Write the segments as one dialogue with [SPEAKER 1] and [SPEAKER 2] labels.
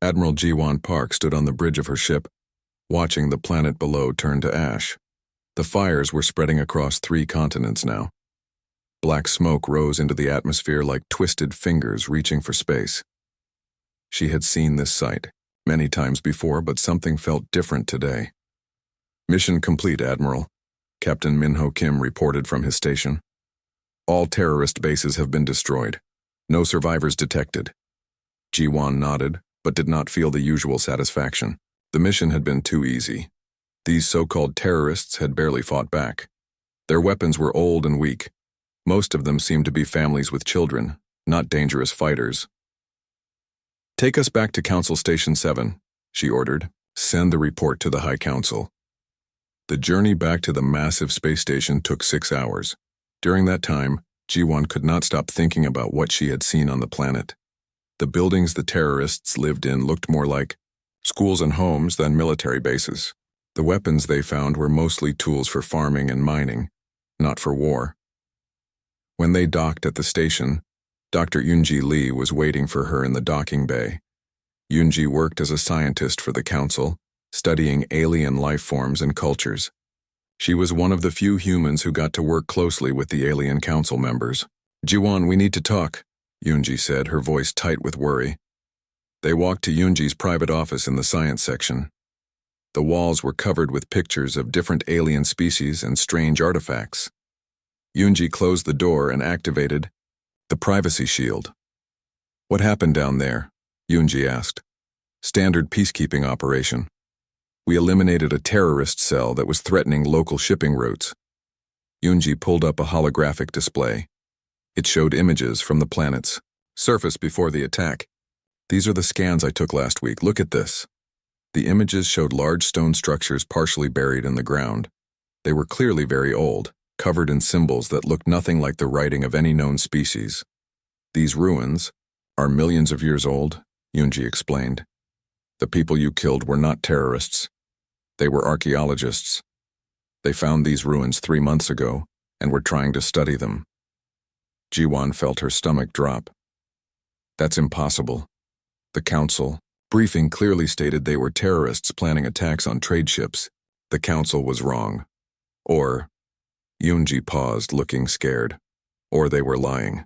[SPEAKER 1] Admiral Jiwan Park stood on the bridge of her ship, watching the planet below turn to ash. The fires were spreading across 3 continents now. Black smoke rose into the atmosphere like twisted fingers reaching for space. She had seen this sight many times before, but something felt different today. "Mission complete, Admiral," Captain Minho Kim reported from his station. "All terrorist bases have been destroyed. No survivors detected." Jiwan nodded, but did not feel the usual satisfaction. The mission had been too easy. These so-called terrorists had barely fought back. Their weapons were old and weak. Most of them seemed to be families with children, not dangerous fighters. "Take us back to Council Station 7, she ordered. "Send the report to the High Council." The journey back to the massive space station took 6 hours. During that time, Jiwan could not stop thinking about what she had seen on the planet. The buildings the terrorists lived in looked more like schools and homes than military bases. The weapons they found were mostly tools for farming and mining, not for war. When they docked at the station, Dr. Yunji Lee was waiting for her in the docking bay. Yunji worked as a scientist for the council, studying alien life forms and cultures. She was one of the few humans who got to work closely with the alien council members. "Jiwan, we need to talk," Yunji said, her voice tight with worry. They walked to Yunji's private office in the science section. The walls were covered with pictures of different alien species and strange artifacts. Yunji closed the door and activated the privacy shield. "What happened down there?" Yunji asked. "Standard peacekeeping operation. We eliminated a terrorist cell that was threatening local shipping routes." Yunji pulled up a holographic display. It showed images from the planet's surface before the attack. "These are the scans I took last week. Look at this." The images showed large stone structures partially buried in the ground. They were clearly very old, covered in symbols that looked nothing like the writing of any known species. "These ruins are millions of years old," Yunji explained. "The people you killed were not terrorists. They were archaeologists. They found these ruins 3 months ago and were trying to study them." Jiwan felt her stomach drop. "That's impossible. The council briefing clearly stated they were terrorists planning attacks on trade ships. The council was wrong. Or," Yunji paused, looking scared, "or they were lying."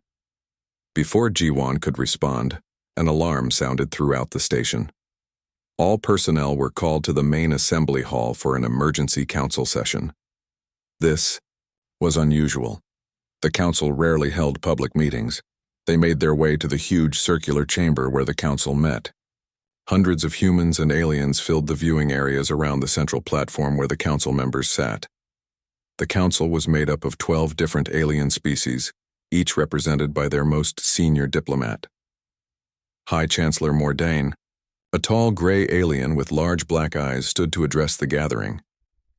[SPEAKER 1] Before Jiwan could respond, an alarm sounded throughout the station. All personnel were called to the main assembly hall for an emergency council session. This was unusual. The council rarely held public meetings. They made their way to the huge circular chamber where the council met. Hundreds of humans and aliens filled the viewing areas around the central platform where the council members sat. The council was made up of 12 different alien species, each represented by their most senior diplomat. High Chancellor Mordain, a tall gray alien with large black eyes, stood to address the gathering.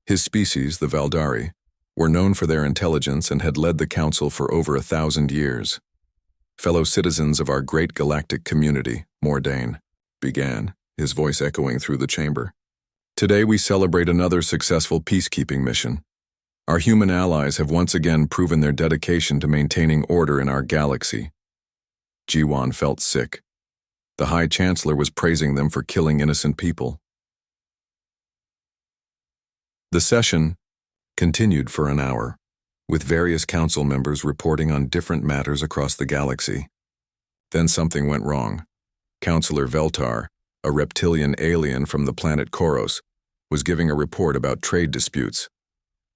[SPEAKER 1] His species, the Valdari, were known for their intelligence and had led the council for over 1,000 years. "Fellow citizens of our great galactic community," Mordain began, his voice echoing through the chamber. "Today we celebrate another successful peacekeeping mission. Our human allies have once again proven their dedication to maintaining order in our galaxy." Jiwan felt sick. The High Chancellor was praising them for killing innocent people. The session continued for an hour, with various council members reporting on different matters across the galaxy. Then something went wrong. Councillor Veltar, a reptilian alien from the planet Koros, was giving a report about trade disputes.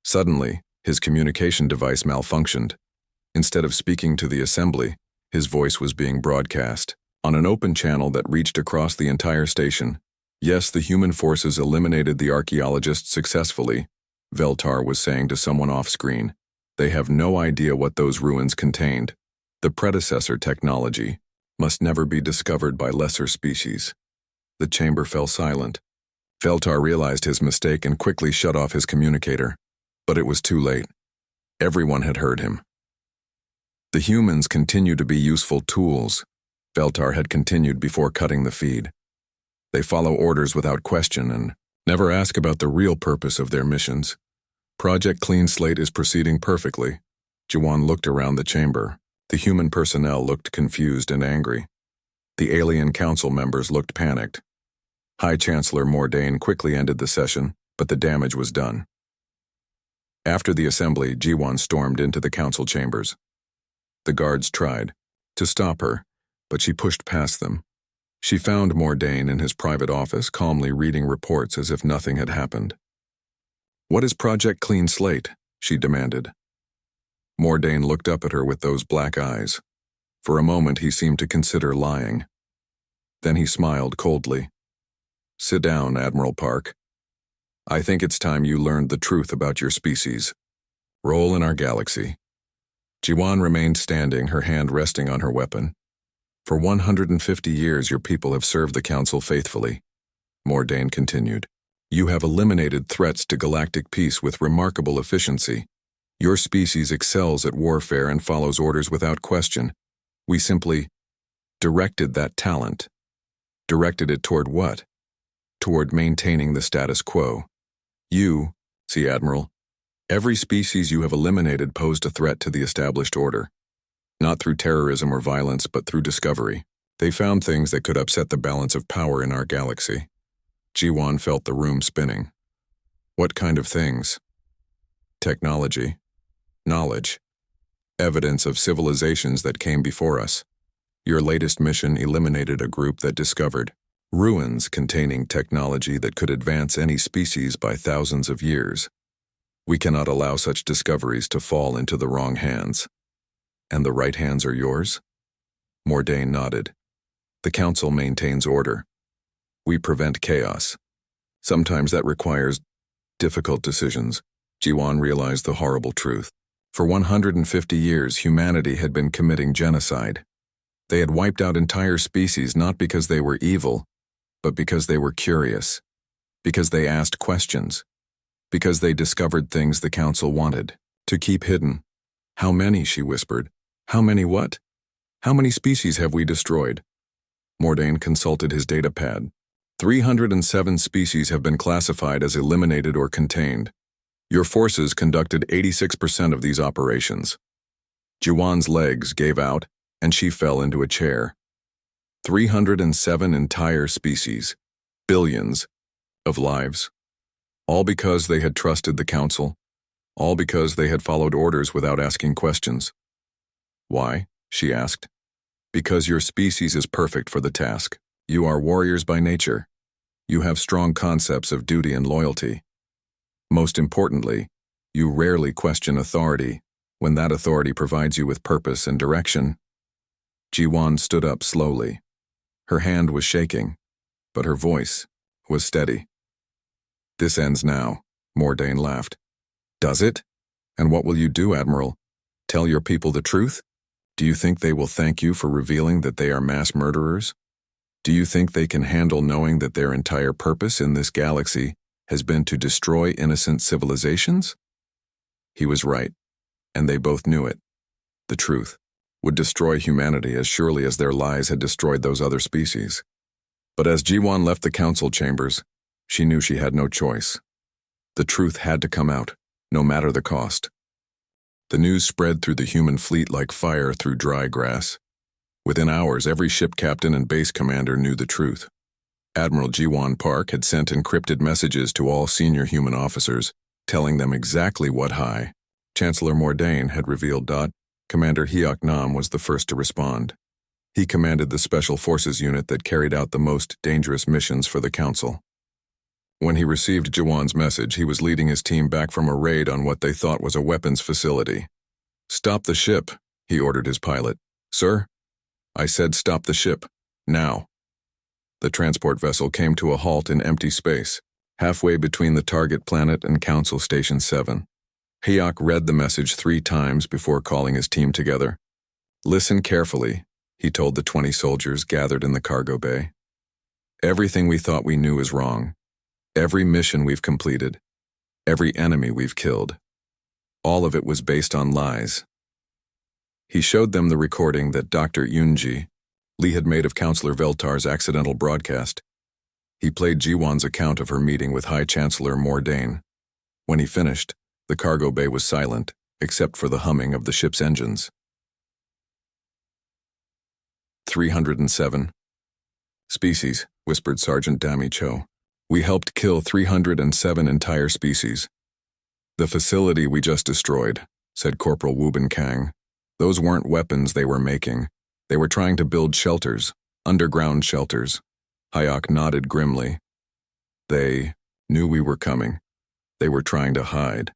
[SPEAKER 1] Suddenly, his communication device malfunctioned. Instead of speaking to the assembly, his voice was being broadcast on an open channel that reached across the entire station. "Yes, the human forces eliminated the archaeologists successfully," Veltar was saying to someone off-screen. "They have no idea what those ruins contained. The predecessor technology must never be discovered by lesser species." The chamber fell silent. Veltar realized his mistake and quickly shut off his communicator. But it was too late. Everyone had heard him. "The humans continue to be useful tools," Veltar had continued before cutting the feed. "They follow orders without question and never ask about the real purpose of their missions. Project Clean Slate is proceeding perfectly." Jiwan looked around the chamber. The human personnel looked confused and angry. The alien council members looked panicked. High Chancellor Mordain quickly ended the session, but the damage was done. After the assembly, Jiwan stormed into the council chambers. The guards tried to stop her, but she pushed past them. She found Mordain in his private office, calmly reading reports as if nothing had happened. "What is Project Clean Slate?" she demanded. Mordain looked up at her with those black eyes. For a moment he seemed to consider lying. Then he smiled coldly. "Sit down, Admiral Park. I think it's time you learned the truth about your species. Role in our galaxy." Jiwan remained standing, her hand resting on her weapon. "For 150 years your people have served the Council faithfully," Mordain continued. "You have eliminated threats to galactic peace with remarkable efficiency. Your species excels at warfare and follows orders without question. We simply directed that talent. Directed it toward what? Toward maintaining the status quo. You, see, Admiral, every species you have eliminated posed a threat to the established order. Not through terrorism or violence, but through discovery. They found things that could upset the balance of power in our galaxy." Jiwan felt the room spinning. "What kind of things?" "Technology. Knowledge. Evidence of civilizations that came before us. Your latest mission eliminated a group that discovered ruins containing technology that could advance any species by thousands of years. We cannot allow such discoveries to fall into the wrong hands." "And the right hands are yours?" Mordain nodded. "The Council maintains order. We prevent chaos. Sometimes that requires difficult decisions." Jiwan realized the horrible truth. For 150 years, humanity had been committing genocide. They had wiped out entire species not because they were evil, but because they were curious, because they asked questions, because they discovered things the Council wanted to keep hidden. "How many?" she whispered. "How many what? How many species have we destroyed?" Mordain consulted his data pad. 307 species have been classified as eliminated or contained. Your forces conducted 86% of these operations. Jiwan's legs gave out, and she fell into a chair. 307 entire species, billions of lives. All because they had trusted the Council, all because they had followed orders without asking questions. "Why?" she asked. "Because your species is perfect for the task. You are warriors by nature. You have strong concepts of duty and loyalty. Most importantly, you rarely question authority when that authority provides you with purpose and direction." Jiwan stood up slowly. Her hand was shaking, but her voice was steady. "This ends now," Mordain laughed. "Does it? And what will you do, Admiral? Tell your people the truth? Do you think they will thank you for revealing that they are mass murderers? Do you think they can handle knowing that their entire purpose in this galaxy has been to destroy innocent civilizations?" He was right, and they both knew it. The truth would destroy humanity as surely as their lies had destroyed those other species. But as Jiwan left the council chambers, she knew she had no choice. The truth had to come out, no matter the cost. The news spread through the human fleet like fire through dry grass. Within hours, every ship captain and base commander knew the truth. Admiral Jiwan Park had sent encrypted messages to all senior human officers, telling them exactly what High Chancellor Mordain had revealed. Commander Hyok Nam was the first to respond. He commanded the Special Forces unit that carried out the most dangerous missions for the Council. When he received Jiwan's message, he was leading his team back from a raid on what they thought was a weapons facility. "Stop the ship," he ordered his pilot. "Sir?" "I said stop the ship. Now." The transport vessel came to a halt in empty space, halfway between the target planet and Council Station 7. Hyok read the message 3 times before calling his team together. "Listen carefully," he told the 20 soldiers gathered in the cargo bay. "Everything we thought we knew is wrong. Every mission we've completed, every enemy we've killed, all of it was based on lies." He showed them the recording that Dr. Yunji Lee had made of Counselor Veltar's accidental broadcast. He played Jiwan's account of her meeting with High Chancellor Mordain. When he finished, the cargo bay was silent, except for the humming of the ship's engines. 307. Species, whispered Sergeant Dami Cho. We helped kill 307 entire species. The facility we just destroyed, said Corporal Wubin Kang. Those weren't weapons they were making. They were trying to build shelters, underground shelters. Hayek nodded grimly. They knew we were coming. They were trying to hide.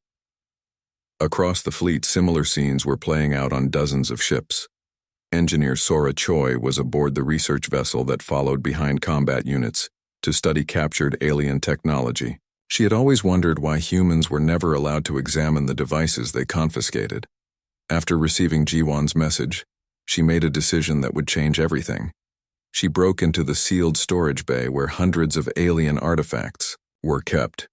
[SPEAKER 1] Across the fleet, similar scenes were playing out on dozens of ships. Engineer Sora Choi was aboard the research vessel that followed behind combat units to study captured alien technology. She had always wondered why humans were never allowed to examine the devices they confiscated. After receiving Jiwon's message, she made a decision that would change everything. She broke into the sealed storage bay where hundreds of alien artifacts were kept.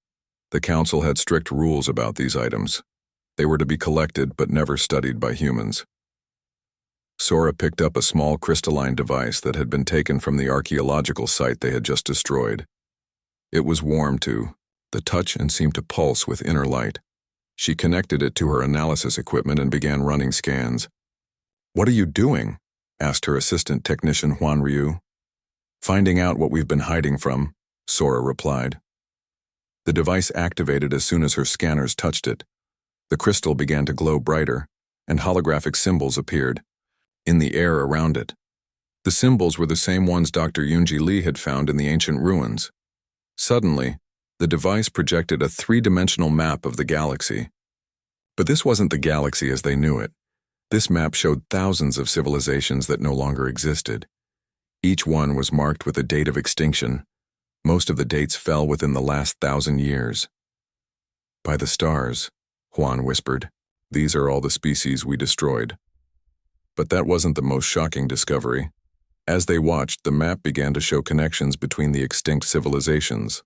[SPEAKER 1] The Council had strict rules about these items. They were to be collected but never studied by humans. Sora picked up a small crystalline device that had been taken from the archaeological site they had just destroyed. It was warm too, the touch, and seemed to pulse with inner light. She connected it to her analysis equipment and began running scans. "What are you doing?" asked her assistant technician Huan Ryu. "Finding out what we've been hiding from," Sora replied. The device activated as soon as her scanners touched it. The crystal began to glow brighter, and holographic symbols appeared in the air around it. The symbols were the same ones Dr. Yunji Lee had found in the ancient ruins. Suddenly, the device projected a three-dimensional map of the galaxy. But this wasn't the galaxy as they knew it. This map showed thousands of civilizations that no longer existed. Each one was marked with a date of extinction. Most of the dates fell within the last 1,000 years. "By the stars," Juan whispered, "these are all the species we destroyed." But that wasn't the most shocking discovery. As they watched, the map began to show connections between the extinct civilizations.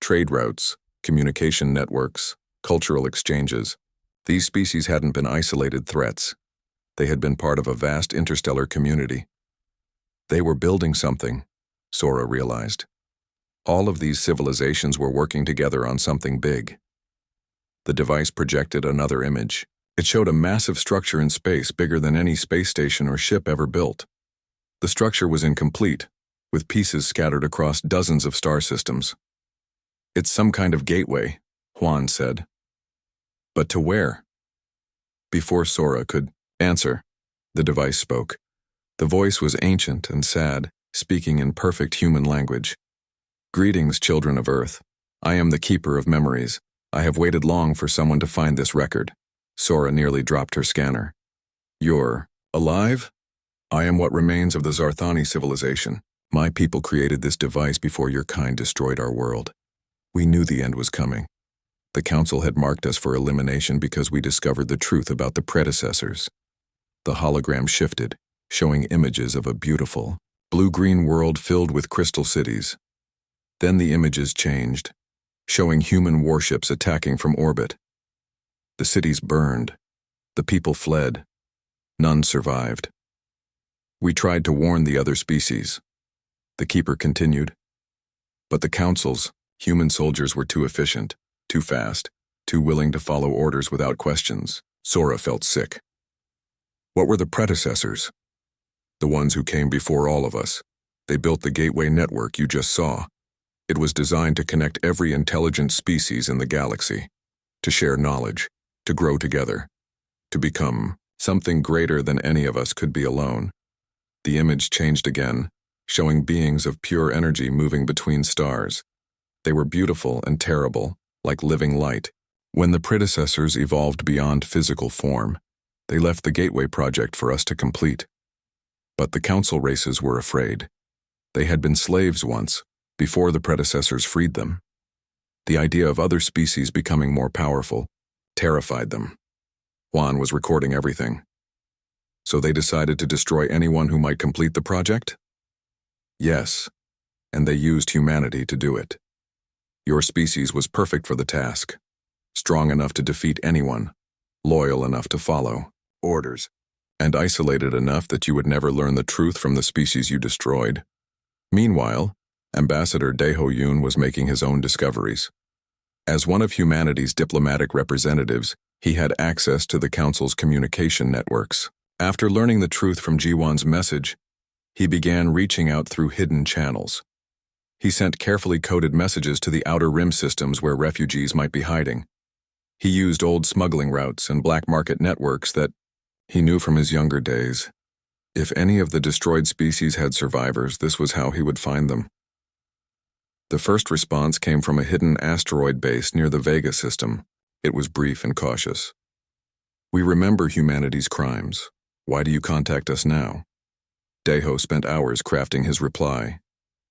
[SPEAKER 1] Trade routes, communication networks, cultural exchanges. These species hadn't been isolated threats. They had been part of a vast interstellar community. They were building something, Sora realized. All of these civilizations were working together on something big. The device projected another image. It showed a massive structure in space bigger than any space station or ship ever built. The structure was incomplete, with pieces scattered across dozens of star systems. "It's some kind of gateway," Juan said. "But to where?" Before Sora could answer, the device spoke. The voice was ancient and sad, speaking in perfect human language. "Greetings, children of Earth. I am the keeper of memories. I have waited long for someone to find this record." Sora nearly dropped her scanner. "You're alive? I am what remains of the Zarthani civilization. My people created this device before your kind destroyed our world. We knew the end was coming. The Council had marked us for elimination because we discovered the truth about the predecessors." The hologram shifted, showing images of a beautiful, blue-green world filled with crystal cities. Then the images changed, showing human warships attacking from orbit. The cities burned. The people fled. None survived. "We tried to warn the other species," the Keeper continued. "But the Council's human soldiers were too efficient, too fast, too willing to follow orders without questions." Sora felt sick. "What were the predecessors?" "The ones who came before all of us. They built the gateway network you just saw. It was designed to connect every intelligent species in the galaxy, to share knowledge, to grow together, to become something greater than any of us could be alone." The image changed again, showing beings of pure energy moving between stars. They were beautiful and terrible, like living light. When the predecessors evolved beyond physical form, they left the Gateway Project for us to complete. But the Council races were afraid. They had been slaves once, before the predecessors freed them. The idea of other species becoming more powerful terrified them. Juan was recording everything. "So they decided to destroy anyone who might complete the project?" "Yes, and they used humanity to do it. Your species was perfect for the task, strong enough to defeat anyone, loyal enough to follow orders, and isolated enough that you would never learn the truth from the species you destroyed. Meanwhile, Ambassador Daeho Yoon was making his own discoveries. As one of humanity's diplomatic representatives, he had access to the Council's communication networks. After learning the truth from Jiwon's message, He began reaching out through hidden channels. He sent carefully coded messages to the outer rim systems where refugees might be hiding. He used old smuggling routes and black market networks that he knew from his younger days. If any of the destroyed species had survivors, this was how he would find them. The first response came from a hidden asteroid base near the Vega system. It was brief and cautious. "We remember humanity's crimes. Why do you contact us now?" Deho spent hours crafting his reply.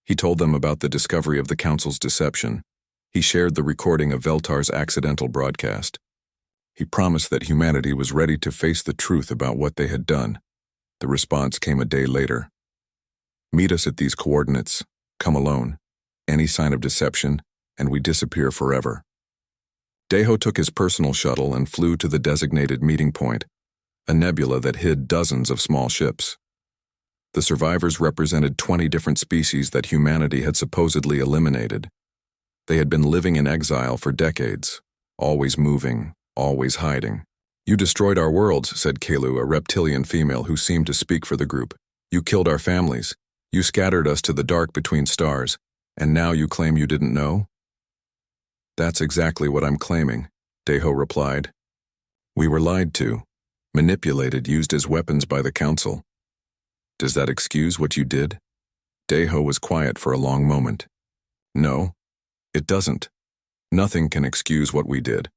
[SPEAKER 1] He told them about the discovery of the Council's deception. He shared the recording of Veltar's accidental broadcast. He promised that humanity was ready to face the truth about what they had done. The response came a day later. "Meet us at these coordinates. Come alone. Any sign of deception, and we disappear forever." Deho took his personal shuttle and flew to the designated meeting point, a nebula that hid dozens of small ships. The survivors represented 20 different species that humanity had supposedly eliminated. They had been living in exile for decades, always moving, always hiding. "You destroyed our worlds," said Kelu, a reptilian female who seemed to speak for the group. "You killed our families. You scattered us to the dark between stars. And now you claim you didn't know?" "That's exactly what I'm claiming," Deho replied. "We were lied to, manipulated, used as weapons by the Council. Does that excuse what you did?" Deho was quiet for a long moment. "No, it doesn't. Nothing can excuse what we did.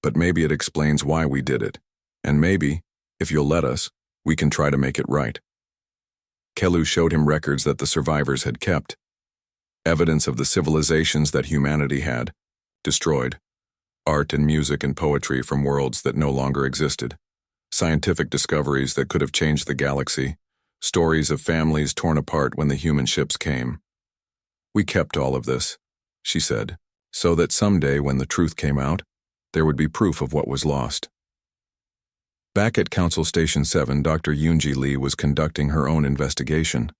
[SPEAKER 1] But maybe it explains why we did it. And maybe, if you'll let us, we can try to make it right." Kelu showed him records that the survivors had kept. Evidence of the civilizations that humanity had destroyed. Art and music and poetry from worlds that no longer existed. Scientific discoveries that could have changed the galaxy. Stories of families torn apart when the human ships came. "We kept all of this," she said, "so that someday when the truth came out, there would be proof of what was lost." Back at Council Station 7, Dr. Yoonji Lee was conducting her own investigation.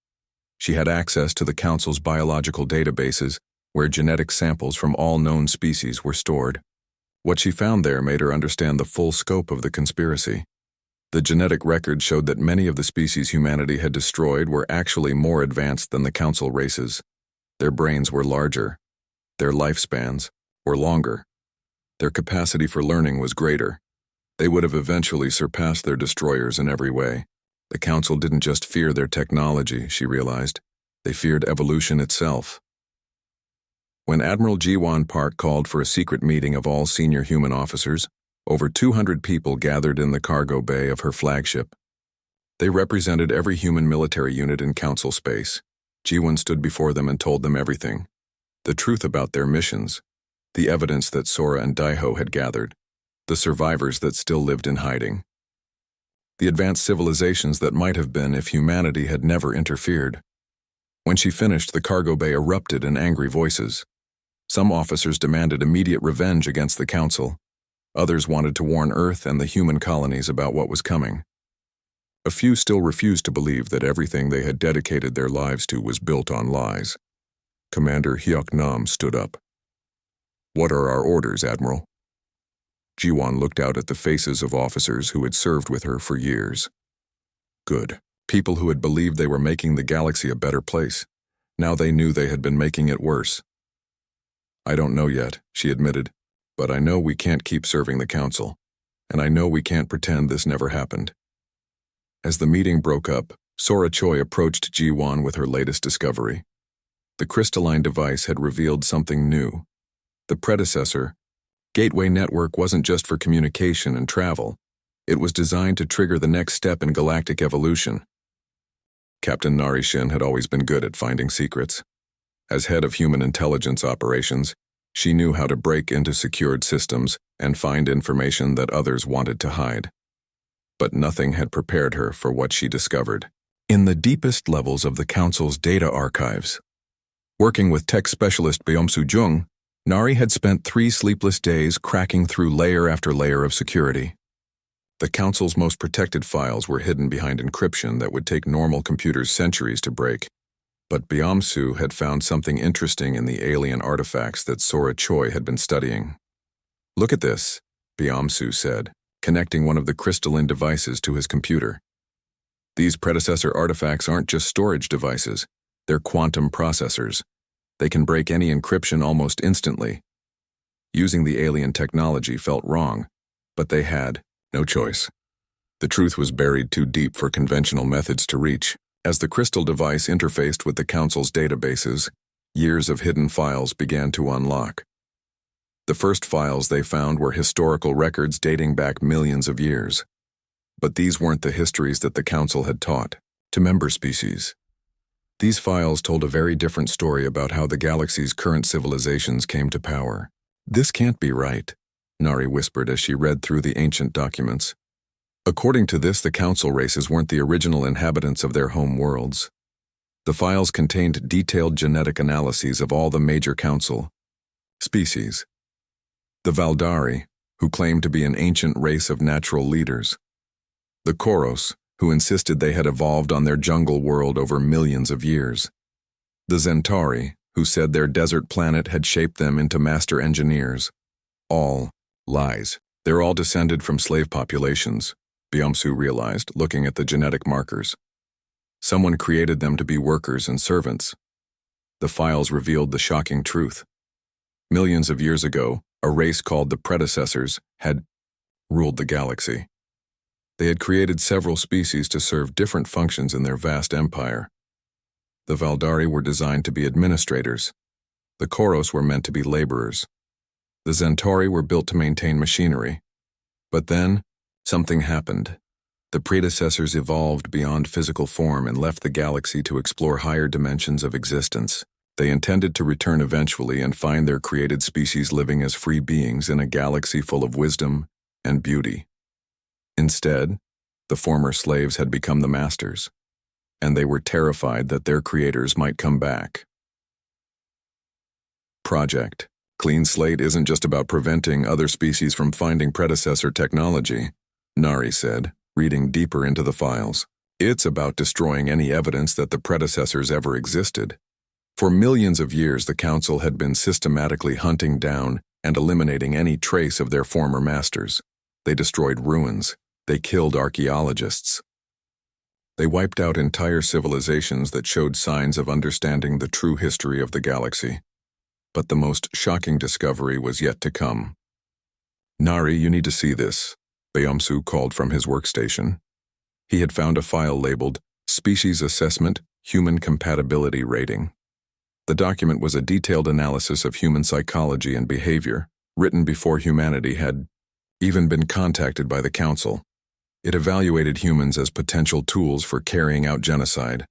[SPEAKER 1] She had access to the Council's biological databases, where genetic samples from all known species were stored. What she found there made her understand the full scope of the conspiracy. The genetic record showed that many of the species humanity had destroyed were actually more advanced than the Council races. Their brains were larger. Their lifespans were longer. Their capacity for learning was greater. They would have eventually surpassed their destroyers in every way. The Council didn't just fear their technology, she realized. They feared evolution itself. When Admiral Jiwon Park called for a secret meeting of all senior human officers, over 200 people gathered in the cargo bay of her flagship. They represented every human military unit in Council space. Jiwon stood before them and told them everything. The truth about their missions, the evidence that Sora and Daiho had gathered, the survivors that still lived in hiding. The advanced civilizations that might have been if humanity had never interfered. When she finished, the cargo bay erupted in angry voices. Some officers demanded immediate revenge against the Council. Others wanted to warn Earth and the human colonies about what was coming. A few still refused to believe that everything they had dedicated their lives to was built on lies. Commander Hyuk Nam stood up. "What are our orders, Admiral?" Jiwon looked out at the faces of officers who had served with her for years. Good. People who had believed they were making the galaxy a better place. Now they knew they had been making it worse. "I don't know yet," she admitted, "but I know we can't keep serving the Council, and I know we can't pretend this never happened." As the meeting broke up, Sora Choi approached Jiwon with her latest discovery. The crystalline device had revealed something new. The predecessor, Gateway Network, wasn't just for communication and travel. It was designed to trigger the next step in galactic evolution. Captain Nari Shin had always been good at finding secrets. As head of human intelligence operations, she knew how to break into secured systems and find information that others wanted to hide. But nothing had prepared her for what she discovered. In the deepest levels of the Council's data archives. Working with tech specialist Beomsu Jung, Nari had spent 3 sleepless days cracking through layer after layer of security. The Council's most protected files were hidden behind encryption that would take normal computers centuries to break. But Beomsu had found something interesting in the alien artifacts that Sora Choi had been studying. "Look at this," Beomsu said, connecting one of the crystalline devices to his computer. These predecessor artifacts aren't just storage devices, they're quantum processors. They can break any encryption almost instantly. Using the alien technology felt wrong, but they had no choice. The truth was buried too deep for conventional methods to reach. As the crystal device interfaced with the Council's databases, years of hidden files began to unlock. The first files they found were historical records dating back millions of years. But these weren't the histories that the Council had taught to member species. These files told a very different story about how the galaxy's current civilizations came to power. "This can't be right," Nari whispered as she read through the ancient documents. According to this, the Council races weren't the original inhabitants of their home worlds. The files contained detailed genetic analyses of all the major Council species. The Valdari, who claimed to be an ancient race of natural leaders. The Koros, who insisted they had evolved on their jungle world over millions of years. The Zentauri, who said their desert planet had shaped them into master engineers. All lies. They're all descended from slave populations, Byumsu realized, looking at the genetic markers. Someone created them to be workers and servants. The files revealed the shocking truth. Millions of years ago, a race called the predecessors had ruled the galaxy. They had created several species to serve different functions in their vast empire. The Valdari were designed to be administrators. The Koros were meant to be laborers. The Zentauri were built to maintain machinery. But then, something happened. The predecessors evolved beyond physical form and left the galaxy to explore higher dimensions of existence. They intended to return eventually and find their created species living as free beings in a galaxy full of wisdom and beauty. Instead, the former slaves had become the masters, and they were terrified that their creators might come back. Project Clean Slate isn't just about preventing other species from finding predecessor technology, Nari said, reading deeper into the files. It's about destroying any evidence that the predecessors ever existed. For millions of years, the Council had been systematically hunting down and eliminating any trace of their former masters. They destroyed ruins. They killed archaeologists. They wiped out entire civilizations that showed signs of understanding the true history of the galaxy. But the most shocking discovery was yet to come. "Nari, you need to see this," Byumsu called from his workstation. He had found a file labeled Species Assessment, Human Compatibility Rating. The document was a detailed analysis of human psychology and behavior, written before humanity had even been contacted by the Council. It evaluated humans as potential tools for carrying out genocide.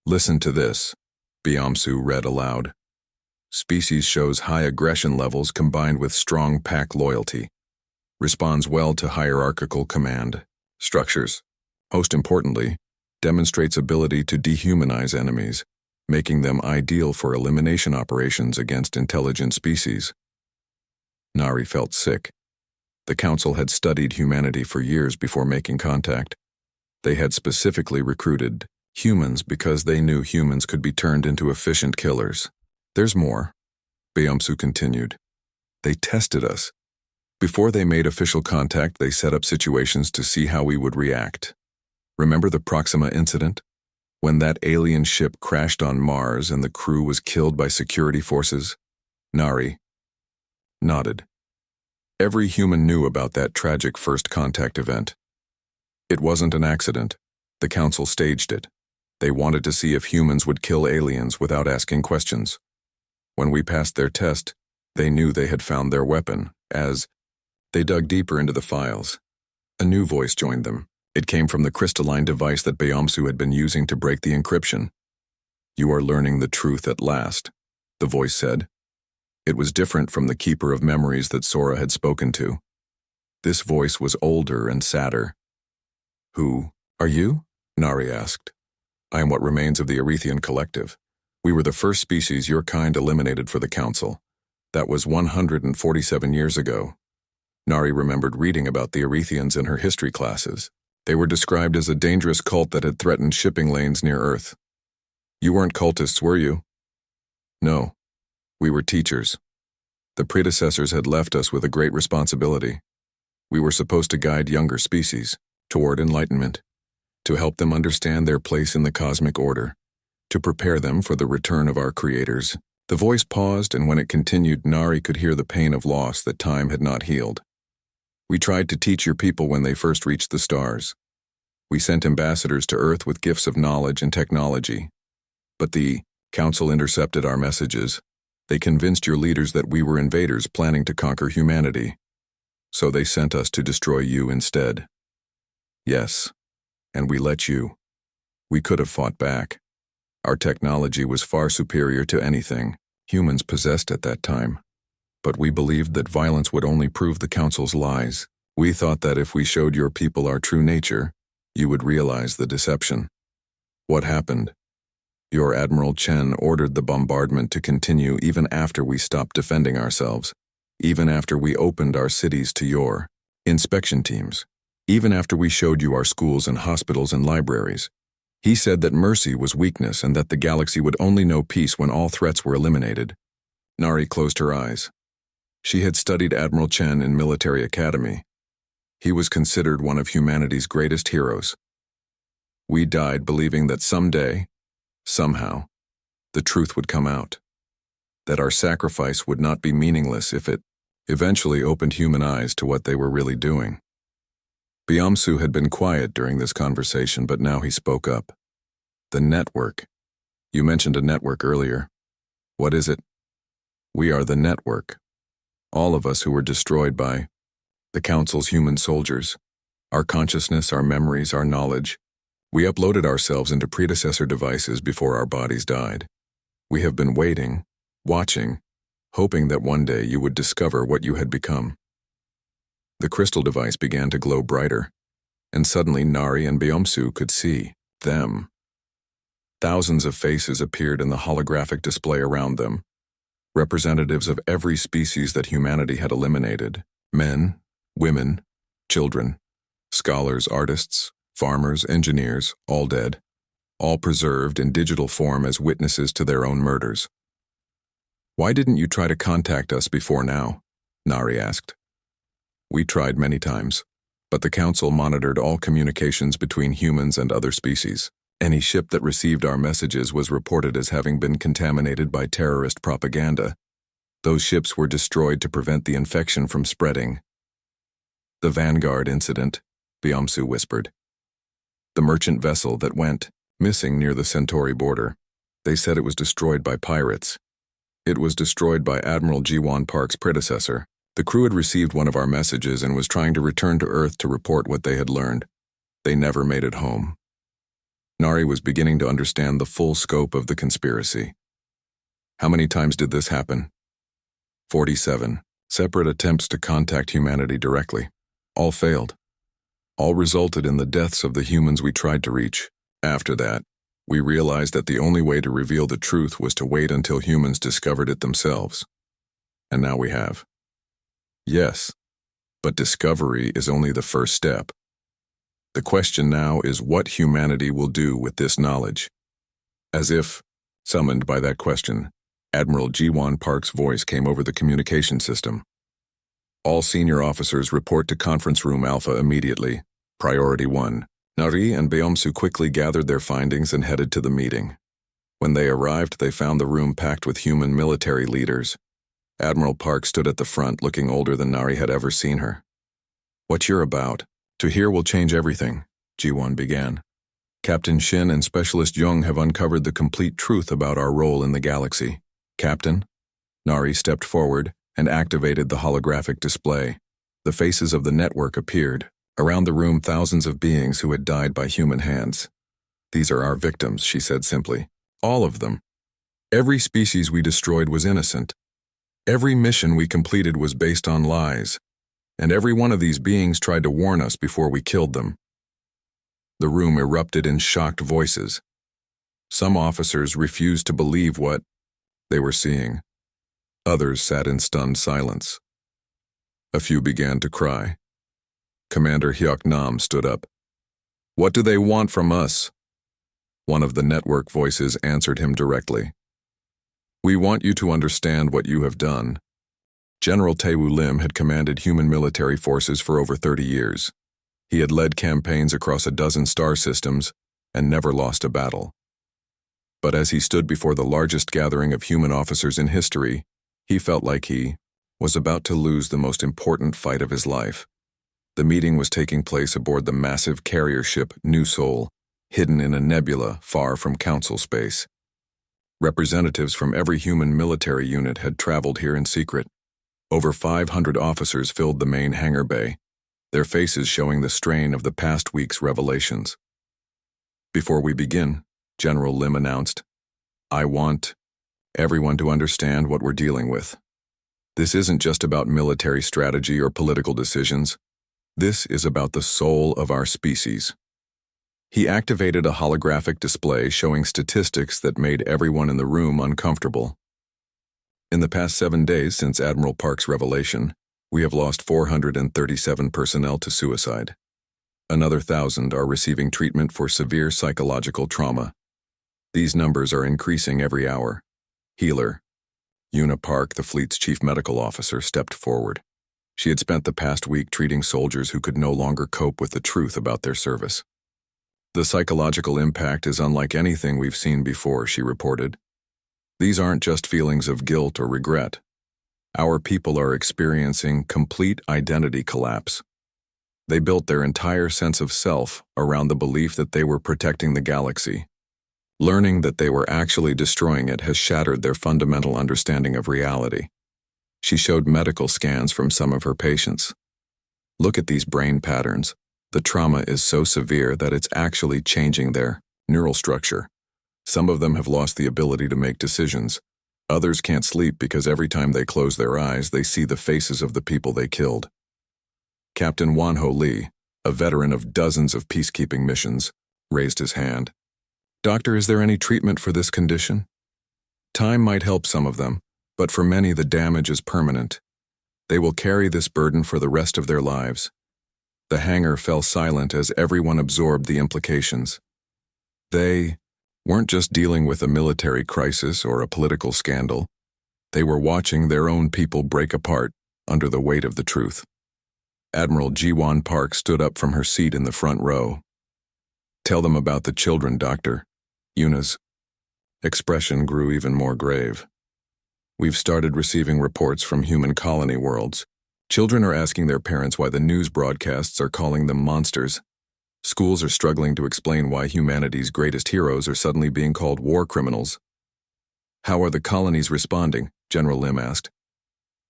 [SPEAKER 1] "Listen to this," Byumsu read aloud. "Species shows high aggression levels combined with strong pack loyalty. Responds well to hierarchical command structures. Most importantly, demonstrates ability to dehumanize enemies, making them ideal for elimination operations against intelligent species." Nari felt sick. The Council had studied humanity for years before making contact. They had specifically recruited humans because they knew humans could be turned into efficient killers. "There's more," Byumsu continued. "They tested us. Before they made official contact, they set up situations to see how we would react. Remember the Proxima incident? When that alien ship crashed on Mars and the crew was killed by security forces?" Nari nodded. Every human knew about that tragic first contact event. It wasn't an accident. The Council staged it. They wanted to see if humans would kill aliens without asking questions. When we passed their test, they knew they had found their weapon. As they dug deeper into the files, a new voice joined them. It came from the crystalline device that Byumsu had been using to break the encryption. "You are learning the truth at last," the voice said. It was different from the keeper of memories that Sora had spoken to. This voice was older and sadder. "Who are you?" Nari asked. "I am what remains of the Arethian collective. We were the first species your kind eliminated for the Council. That was 147 years ago." Nari remembered reading about the Arethians in her history classes. They were described as a dangerous cult that had threatened shipping lanes near Earth. "You weren't cultists, were you?" "No. We were teachers. The predecessors had left us with a great responsibility. We were supposed to guide younger species toward enlightenment, to help them understand their place in the cosmic order, to prepare them for the return of our creators. The voice paused, and when it continued, Nari could hear the pain of loss that time had not healed. We tried to teach your people when they first reached the stars. We sent ambassadors to Earth with gifts of knowledge and technology. But the Council intercepted our messages. They convinced your leaders that we were invaders planning to conquer humanity. So they sent us to destroy you instead. Yes, and we let you. We could have fought back. Our technology was far superior to anything humans possessed at that time. But we believed that violence would only prove the Council's lies. We thought that if we showed your people our true nature, you would realize the deception. What happened? Your Admiral Chen ordered the bombardment to continue even after we stopped defending ourselves, even after we opened our cities to your inspection teams, even after we showed you our schools and hospitals and libraries. He said that mercy was weakness and that the galaxy would only know peace when all threats were eliminated. Nari closed her eyes. She had studied Admiral Chen in military academy. He was considered one of humanity's greatest heroes. We died believing that someday, somehow, the truth would come out, that our sacrifice would not be meaningless if it eventually opened human eyes to what they were really doing. Byamsu had been quiet during this conversation, but now he spoke up. The network. You mentioned a network earlier. What is it? We are the network. All of us who were destroyed by the Council's human soldiers. Our consciousness, our memories, our knowledge. We uploaded ourselves into predecessor devices before our bodies died. We have been waiting, watching, hoping that one day you would discover what you had become. The crystal device began to glow brighter, and suddenly Nari and Byamsu could see them. Thousands of faces appeared in the holographic display around them, representatives of every species that humanity had eliminated. Men, women, children, scholars, artists, farmers, engineers, all dead, all preserved in digital form as witnesses to their own murders. Why didn't you try to contact us before now? Nari asked. We tried many times, but the Council monitored all communications between humans and other species. Any ship that received our messages was reported as having been contaminated by terrorist propaganda. Those ships were destroyed to prevent the infection from spreading. The Vanguard incident, Byamsu whispered. The merchant vessel that went missing near the Centauri border. They said it was destroyed by pirates. It was destroyed by Admiral Jiwan Park's predecessor. The crew had received one of our messages and was trying to return to Earth to report what they had learned. They never made it home. Nari was beginning to understand the full scope of the conspiracy. How many times did this happen? 47. Separate attempts to contact humanity directly. All failed. All resulted in the deaths of the humans we tried to reach. After that, we realized that the only way to reveal the truth was to wait until humans discovered it themselves. And now we have. Yes, but discovery is only the first step. The question now is what humanity will do with this knowledge. As if, summoned by that question, Admiral Jiwan Park's voice came over the communication system. All senior officers report to Conference Room Alpha immediately. Priority 1. Nari and Byamsu quickly gathered their findings and headed to the meeting. When they arrived, they found the room packed with human military leaders. Admiral Park stood at the front, looking older than Nari had ever seen her. What you're about, to hear will change everything, Jiwan began. Captain Shin and Specialist Jung have uncovered the complete truth about our role in the galaxy. Captain? Nari stepped forward and activated the holographic display. The faces of the network appeared. Around the room, thousands of beings who had died by human hands. These are our victims, she said simply. All of them. Every species we destroyed was innocent. Every mission we completed was based on lies, and every one of these beings tried to warn us before we killed them. The room erupted in shocked voices. Some officers refused to believe what they were seeing. Others sat in stunned silence. A few began to cry. Commander Hyuk Nam stood up. What do they want from us? One of the network voices answered him directly. We want you to understand what you have done. General Taewoo Lim had commanded human military forces for over 30 years. He had led campaigns across a dozen star systems and never lost a battle. But as he stood before the largest gathering of human officers in history, he felt like he was about to lose the most important fight of his life. The meeting was taking place aboard the massive carrier ship New Sol, hidden in a nebula far from council space. Representatives from every human military unit had traveled here in secret. Over 500 officers filled the main hangar bay, their faces showing the strain of the past week's revelations. "Before we begin," General Lim announced, "I want everyone to understand what we're dealing with. This isn't just about military strategy or political decisions. This is about the soul of our species." He activated a holographic display showing statistics that made everyone in the room uncomfortable. "In the past 7 days since Admiral Park's revelation, we have lost 437 personnel to suicide. Another 1,000 are receiving treatment for severe psychological trauma. These numbers are increasing every hour." Healer Una Park, the fleet's chief medical officer, stepped forward. She had spent the past week treating soldiers who could no longer cope with the truth about their service. "The psychological impact is unlike anything we've seen before," she reported. "These aren't just feelings of guilt or regret. Our people are experiencing complete identity collapse. They built their entire sense of self around the belief that they were protecting the galaxy. Learning that they were actually destroying it has shattered their fundamental understanding of reality." She showed medical scans from some of her patients. "Look at these brain patterns. The trauma is so severe that it's actually changing their neural structure. Some of them have lost the ability to make decisions. Others can't sleep because every time they close their eyes, they see the faces of the people they killed." Captain Wanho Lee, a veteran of dozens of peacekeeping missions, raised his hand. "Doctor, is there any treatment for this condition? Time might help some of them, but for many the damage is permanent. They will carry this burden for the rest of their lives." The hangar fell silent as everyone absorbed the implications. They weren't just dealing with a military crisis or a political scandal. They were watching their own people break apart under the weight of the truth. Admiral Jiwan Park stood up from her seat in the front row. "Tell them about the children, Doctor." Una's expression grew even more grave. "We've started receiving reports from human colony worlds. Children are asking their parents why the news broadcasts are calling them monsters. Schools are struggling to explain why humanity's greatest heroes are suddenly being called war criminals." "How are the colonies responding?" General Lim asked.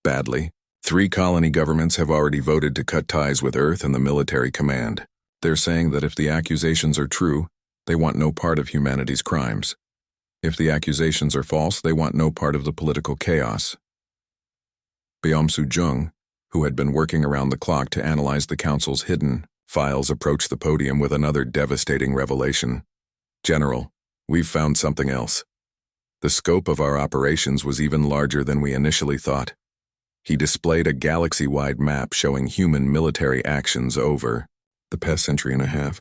[SPEAKER 1] "Badly. 3 colony governments have already voted to cut ties with Earth and the military command. They're saying that if the accusations are true, they want no part of humanity's crimes. If the accusations are false, they want no part of the political chaos." Byom-Su Jung, who had been working around the clock to analyze the council's hidden files, approached the podium with another devastating revelation. "General, we've found something else. The scope of our operations was even larger than we initially thought." He displayed a galaxy-wide map showing human military actions over the past century and a half.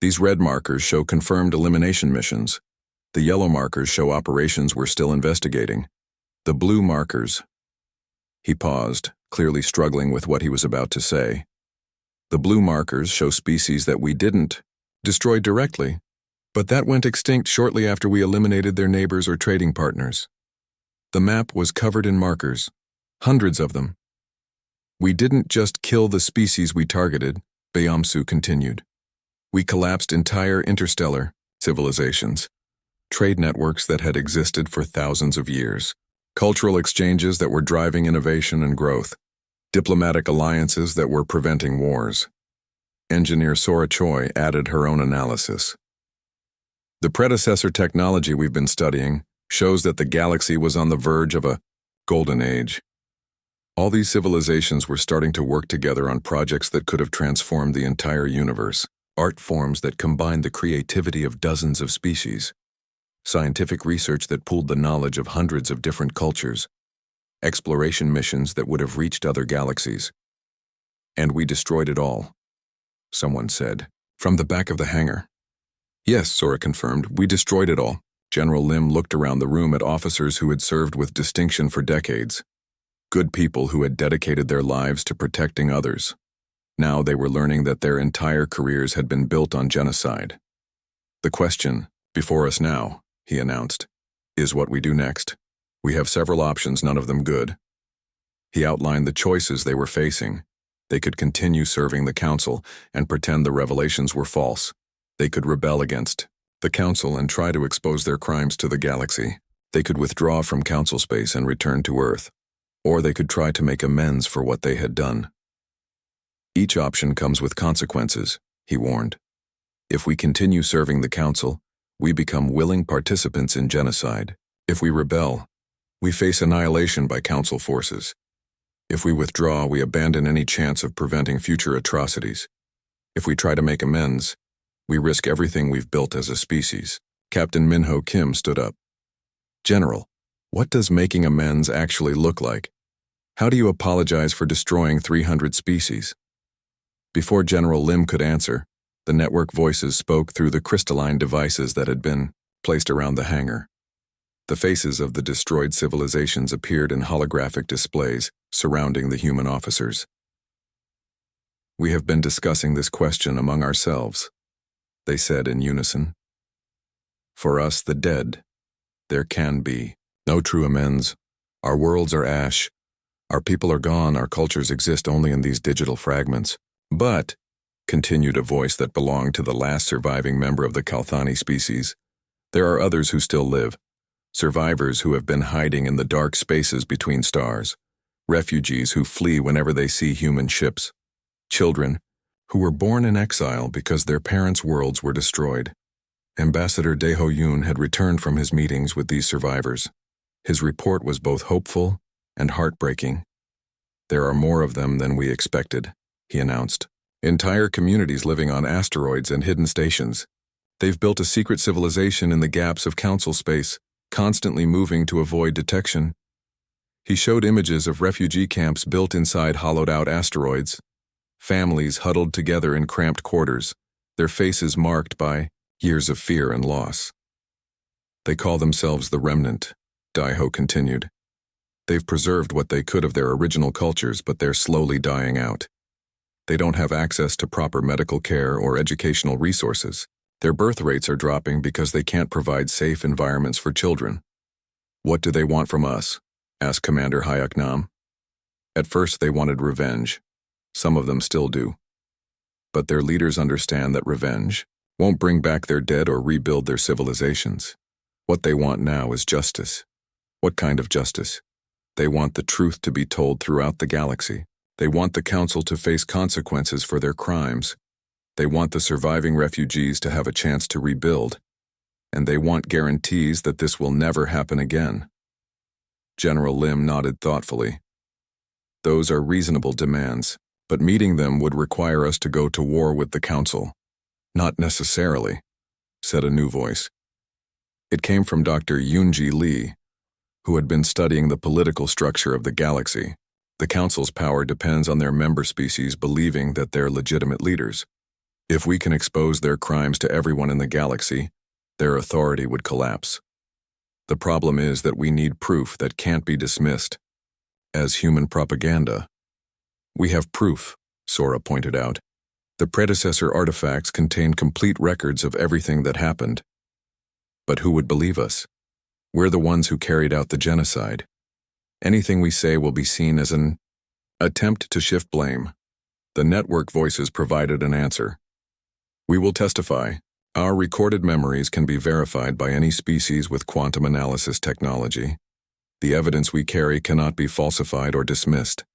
[SPEAKER 1] "These red markers show confirmed elimination missions. The yellow markers show operations we're still investigating. The blue markers—" He paused, clearly struggling with what he was about to say. "The blue markers show species that we didn't destroy directly, but that went extinct shortly after we eliminated their neighbors or trading partners. The map was covered in markers, hundreds of them. We didn't just kill the species we targeted," Byom-Su continued. "We collapsed entire interstellar civilizations, trade networks that had existed for thousands of years, cultural exchanges that were driving innovation and growth, diplomatic alliances that were preventing wars." Engineer Sora Choi added her own analysis. "The predecessor technology we've been studying shows that the galaxy was on the verge of a golden age. All these civilizations were starting to work together on projects that could have transformed the entire universe, art forms that combined the creativity of dozens of species, scientific research that pooled the knowledge of hundreds of different cultures, exploration missions that would have reached other galaxies. And we destroyed it all," someone said, from the back of the hangar. "Yes," Sora confirmed, "we destroyed it all." General Lim looked around the room at officers who had served with distinction for decades. Good people who had dedicated their lives to protecting others. Now they were learning that their entire careers had been built on genocide. "The question, before us now," he announced, "is what we do next. We have several options, none of them good." He outlined the choices they were facing. They could continue serving the Council and pretend the revelations were false. They could rebel against the Council and try to expose their crimes to the galaxy. They could withdraw from Council space and return to Earth. Or they could try to make amends for what they had done. "Each option comes with consequences," he warned. "If we continue serving the Council, we become willing participants in genocide. If we rebel, we face annihilation by Council forces. If we withdraw, we abandon any chance of preventing future atrocities. If we try to make amends, we risk everything we've built as a species." Captain Minho Kim stood up. "General, what does making amends actually look like? How do you apologize for destroying 300 species?" Before General Lim could answer, the network voices spoke through the crystalline devices that had been placed around the hangar. The faces of the destroyed civilizations appeared in holographic displays surrounding the human officers. "We have been discussing this question among ourselves," they said in unison. "For us, the dead, there can be no true amends. Our worlds are ash. Our people are gone. Our cultures exist only in these digital fragments. But," continued a voice that belonged to the last surviving member of the Kalthani species, "there are others who still live. Survivors who have been hiding in the dark spaces between stars. Refugees who flee whenever they see human ships. Children who were born in exile because their parents' worlds were destroyed." Ambassador Daeho Yoon had returned from his meetings with these survivors. His report was both hopeful and heartbreaking. "There are more of them than we expected," he announced. "Entire communities living on asteroids and hidden stations. They've built a secret civilization in the gaps of Council space, constantly moving to avoid detection." He showed images of refugee camps built inside hollowed-out asteroids. Families huddled together in cramped quarters, their faces marked by years of fear and loss. "They call themselves the Remnant," Daeho continued. "They've preserved what they could of their original cultures, but they're slowly dying out. They don't have access to proper medical care or educational resources. Their birth rates are dropping because they can't provide safe environments for children." "What do they want from us?" asked Commander Hayek Nam. "At first they wanted revenge. Some of them still do. But their leaders understand that revenge won't bring back their dead or rebuild their civilizations. What they want now is justice." "What kind of justice?" "They want the truth to be told throughout the galaxy. They want the Council to face consequences for their crimes. They want the surviving refugees to have a chance to rebuild. And they want guarantees that this will never happen again." General Lim nodded thoughtfully. "Those are reasonable demands, but meeting them would require us to go to war with the Council." "Not necessarily," said a new voice. It came from Dr. Yoonji Lee, who had been studying the political structure of the galaxy. "The Council's power depends on their member species believing that they're legitimate leaders. If we can expose their crimes to everyone in the galaxy, their authority would collapse. The problem is that we need proof that can't be dismissed as human propaganda." "We have proof," Sora pointed out. "The predecessor artifacts contain complete records of everything that happened." "But who would believe us? We're the ones who carried out the genocide. Anything we say will be seen as an attempt to shift blame." The network voices provided an answer. "We will testify. Our recorded memories can be verified by any species with quantum analysis technology. The evidence we carry cannot be falsified or dismissed."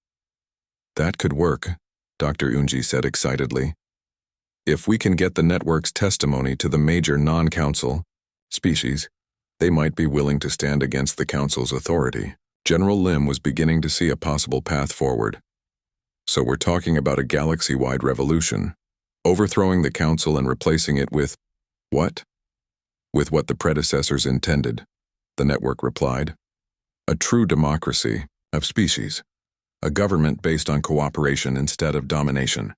[SPEAKER 1] "That could work," Dr. Unji said excitedly. "If we can get the network's testimony to the major non-council species, they might be willing to stand against the Council's authority." General Lim was beginning to see a possible path forward. "So we're talking about a galaxy-wide revolution, overthrowing the Council and replacing it with what?" "With what the predecessors intended," the network replied. "A true democracy of species. A government based on cooperation instead of domination.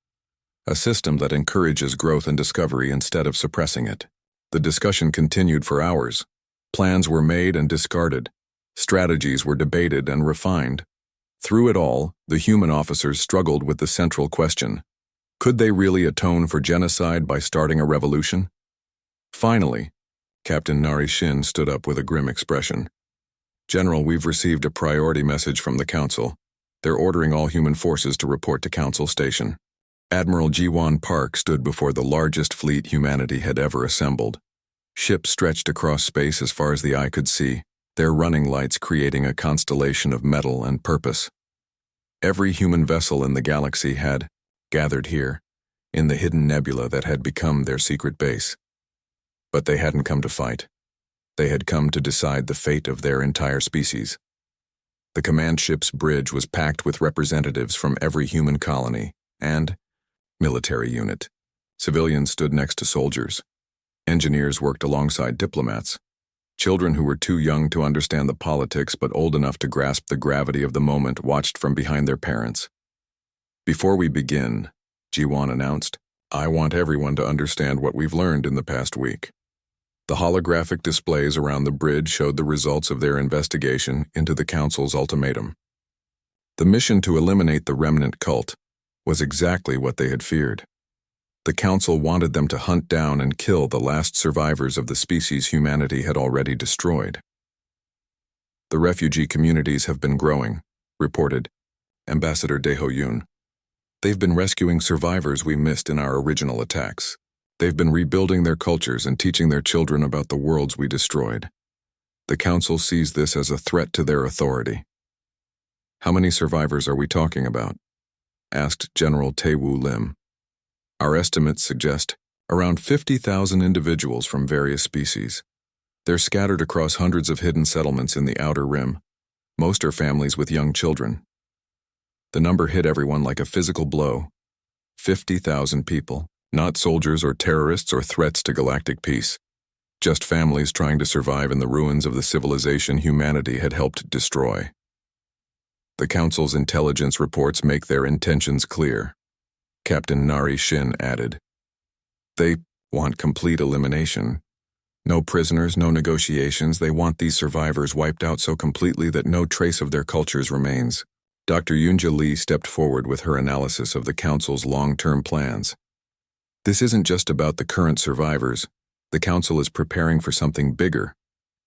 [SPEAKER 1] A system that encourages growth and discovery instead of suppressing it." The discussion continued for hours. Plans were made and discarded. Strategies were debated and refined. Through it all, the human officers struggled with the central question: Could they really atone for genocide by starting a revolution? Finally, Captain Nari Shin stood up with a grim expression. General, we've received a priority message from the Council. They're ordering all human forces to report to Council Station. Admiral Jiwon Park stood before the largest fleet humanity had ever assembled. Ships stretched across space as far as the eye could see, their running lights creating a constellation of metal and purpose. Every human vessel in the galaxy had gathered here, in the hidden nebula that had become their secret base. But they hadn't come to fight. They had come to decide the fate of their entire species. The command ship's bridge was packed with representatives from every human colony and military unit. Civilians stood next to soldiers. Engineers worked alongside diplomats. Children who were too young to understand the politics but old enough to grasp the gravity of the moment watched from behind their parents. Before we begin, Jiwon announced, I want everyone to understand what we've learned in the past week. The holographic displays around the bridge showed the results of their investigation into the Council's ultimatum. The mission to eliminate the remnant cult was exactly what they had feared. The Council wanted them to hunt down and kill the last survivors of the species humanity had already destroyed. The refugee communities have been growing, reported Ambassador Dae-ho-yoon. They've been rescuing survivors we missed in our original attacks. They've been rebuilding their cultures and teaching their children about the worlds we destroyed. The Council sees this as a threat to their authority. How many survivors are we talking about? Asked General Tae-woo Lim. Our estimates suggest around 50,000 individuals from various species. They're scattered across hundreds of hidden settlements in the outer rim. Most are families with young children. The number hit everyone like a physical blow. 50,000 people, not soldiers or terrorists or threats to galactic peace. Just families trying to survive in the ruins of the civilization humanity had helped destroy. The Council's intelligence reports make their intentions clear. Captain Nari Shin added. They want complete elimination. No prisoners, no negotiations. They want these survivors wiped out so completely that no trace of their cultures remains. Dr. Yoonja Lee stepped forward with her analysis of the Council's long-term plans. This isn't just about the current survivors. The Council is preparing for something bigger.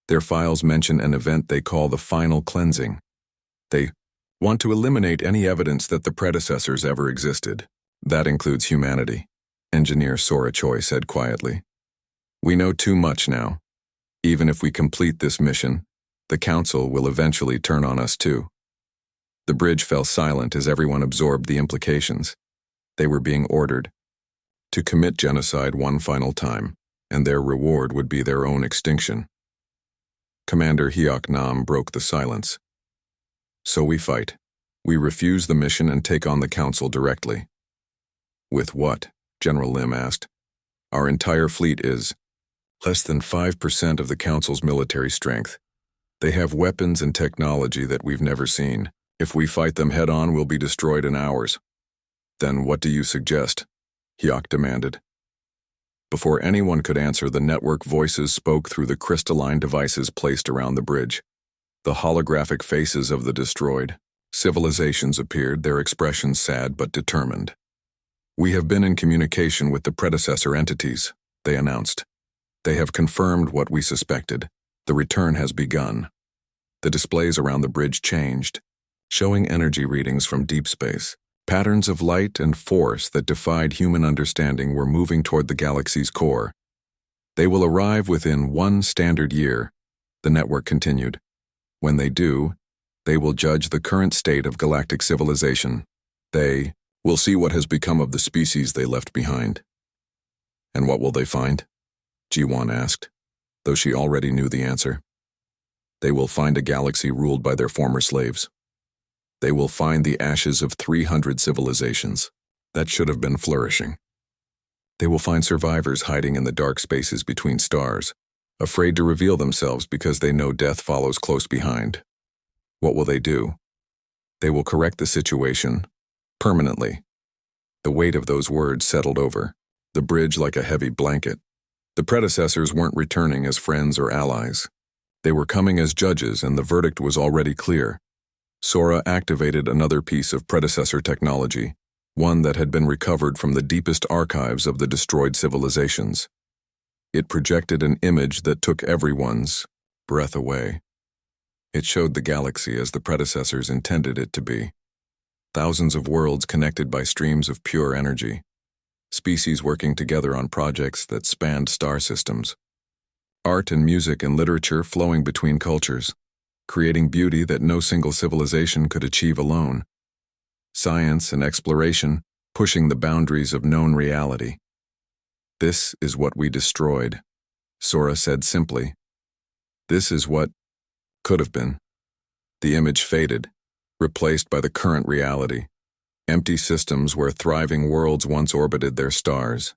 [SPEAKER 1] Their files mention an event they call the final cleansing. They want to eliminate any evidence that the predecessors ever existed. That includes humanity, Engineer Sora Choi said quietly. We know too much now. Even if we complete this mission, the Council will eventually turn on us too. The bridge fell silent as everyone absorbed the implications. They were being ordered to commit genocide one final time, and their reward would be their own extinction. Commander Hyok Nam broke the silence. So we fight. We refuse the mission and take on the Council directly. With what? General Lim asked. Our entire fleet is less than 5% of the Council's military strength. They have weapons and technology that we've never seen. If we fight them head-on, we'll be destroyed in hours. Then what do you suggest? Hyok demanded. Before anyone could answer, the network voices spoke through the crystalline devices placed around the bridge. The holographic faces of the destroyed civilizations appeared, their expressions sad but determined. We have been in communication with the predecessor entities, they announced. They have confirmed what we suspected. The return has begun. The displays around the bridge changed, showing energy readings from deep space. Patterns of light and force that defied human understanding were moving toward the galaxy's core. They will arrive within 1 standard year, the network continued. When they do, they will judge the current state of galactic civilization. They will see what has become of the species they left behind. And what will they find? Jiwon asked, though she already knew the answer. They will find a galaxy ruled by their former slaves. They will find the ashes of 300 civilizations that should have been flourishing. They will find survivors hiding in the dark spaces between stars, afraid to reveal themselves because they know death follows close behind. What will they do? They will correct the situation permanently. The weight of those words settled over the bridge like a heavy blanket. The predecessors weren't returning as friends or allies. They were coming as judges, and the verdict was already clear. Sora activated another piece of predecessor technology, one that had been recovered from the deepest archives of the destroyed civilizations. It projected an image that took everyone's breath away. It showed the galaxy as the predecessors intended it to be. Thousands of worlds connected by streams of pure energy. Species working together on projects that spanned star systems. Art and music and literature flowing between cultures, creating beauty that no single civilization could achieve alone. Science and exploration pushing the boundaries of known reality. This is what we destroyed, Sora said simply. This is what could have been. The image faded, replaced by the current reality. Empty systems where thriving worlds once orbited their stars.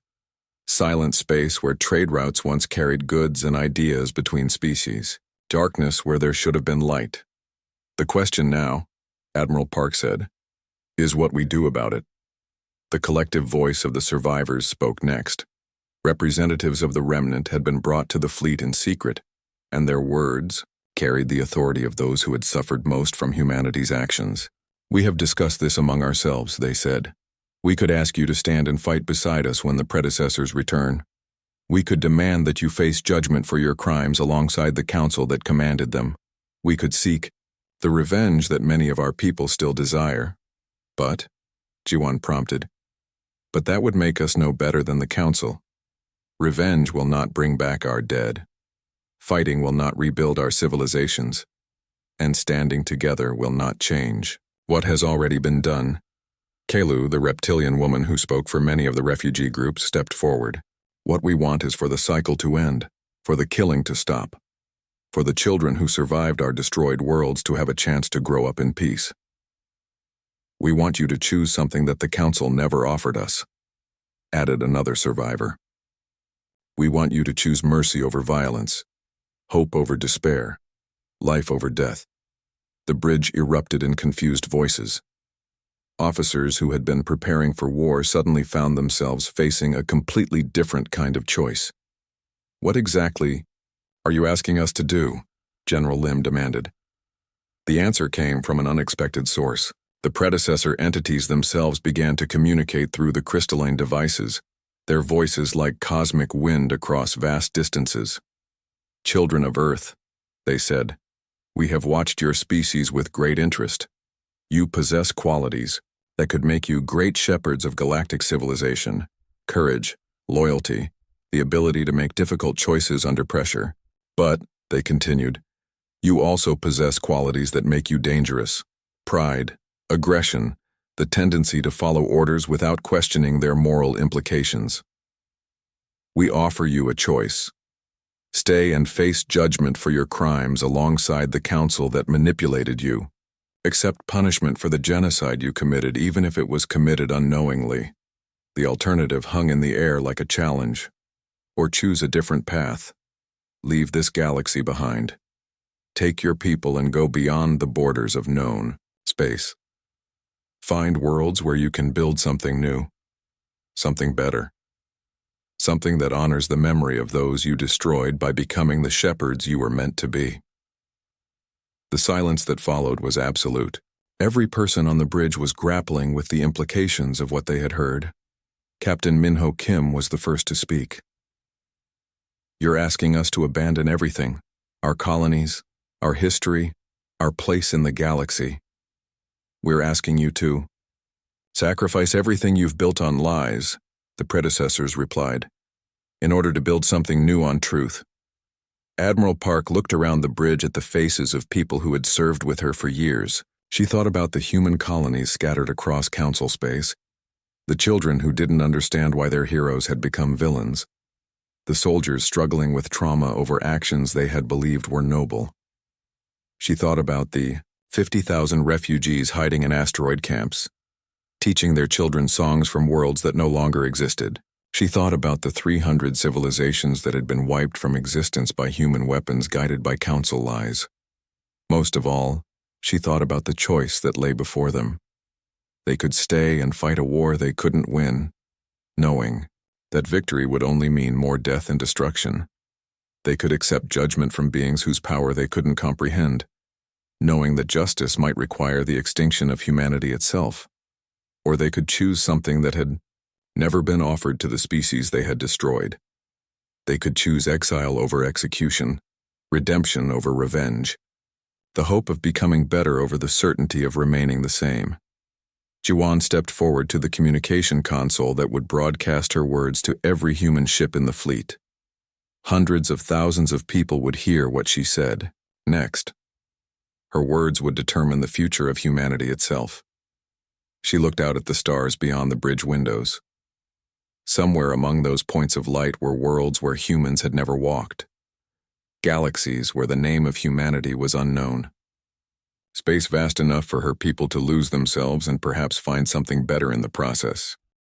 [SPEAKER 1] Silent space where trade routes once carried goods and ideas between species. Darkness where there should have been light. The question now, Admiral Park said, is what we do about it. The collective voice of the survivors spoke next. Representatives of the remnant had been brought to the fleet in secret, and their words carried the authority of those who had suffered most from humanity's actions. We have discussed this among ourselves, they said. We could ask you to stand and fight beside us when the predecessors return. We could demand that you face judgment for your crimes alongside the council that commanded them. We could seek the revenge that many of our people still desire. But, Jiwan prompted, but that would make us no better than the council. Revenge will not bring back our dead. Fighting will not rebuild our civilizations. And standing together will not change what has already been done. Kalu, the reptilian woman who spoke for many of the refugee groups, stepped forward. What we want is for the cycle to end, for the killing to stop, for the children who survived our destroyed worlds to have a chance to grow up in peace. We want you to choose something that the council never offered us, added another survivor. We want you to choose mercy over violence, hope over despair, life over death. The bridge erupted in confused voices. Officers who had been preparing for war suddenly found themselves facing a completely different kind of choice. What exactly are you asking us to do? General Lim demanded. The answer came from an unexpected source. The predecessor entities themselves began to communicate through the crystalline devices, their voices like cosmic wind across vast distances. Children of Earth, they said, we have watched your species with great interest. You possess qualities that could make you great shepherds of galactic civilization, courage, loyalty, the ability to make difficult choices under pressure. But, they continued, you also possess qualities that make you dangerous. Pride, aggression, the tendency to follow orders without questioning their moral implications. We offer you a choice. Stay and face judgment for your crimes alongside the council that manipulated you. Accept punishment for the genocide you committed, even if it was committed unknowingly. The alternative hung in the air like a challenge. Or choose a different path. Leave this galaxy behind. Take your people and go beyond the borders of known space. Find worlds where you can build something new, something better. Something that honors the memory of those you destroyed by becoming the shepherds you were meant to be. The silence that followed was absolute. Every person on the bridge was grappling with the implications of what they had heard. Captain Minho Kim was the first to speak. You're asking us to abandon everything, our colonies, our history, our place in the galaxy. We're asking you to sacrifice everything you've built on lies, the predecessors replied, in order to build something new on truth. Admiral Park looked around the bridge at the faces of people who had served with her for years. She thought about the human colonies scattered across council space, the children who didn't understand why their heroes had become villains, the soldiers struggling with trauma over actions they had believed were noble. She thought about the 50,000 refugees hiding in asteroid camps, teaching their children songs from worlds that no longer existed. She thought about the 300 civilizations that had been wiped from existence by human weapons guided by council lies. Most of all, she thought about the choice that lay before them. They could stay and fight a war they couldn't win, knowing that victory would only mean more death and destruction. They could accept judgment from beings whose power they couldn't comprehend, knowing that justice might require the extinction of humanity itself. Or they could choose something that had never been offered to the species they had destroyed. They could choose exile over execution, redemption over revenge, the hope of becoming better over the certainty of remaining the same. Jiwan stepped forward to the communication console that would broadcast her words to every human ship in the fleet. Hundreds of thousands of people would hear what she said next. Her words would determine the future of humanity itself. She looked out at the stars beyond the bridge windows. Somewhere among those points of light were worlds where humans had never walked. Galaxies where the name of humanity was unknown. Space vast enough for her people to lose themselves and perhaps find something better in the process.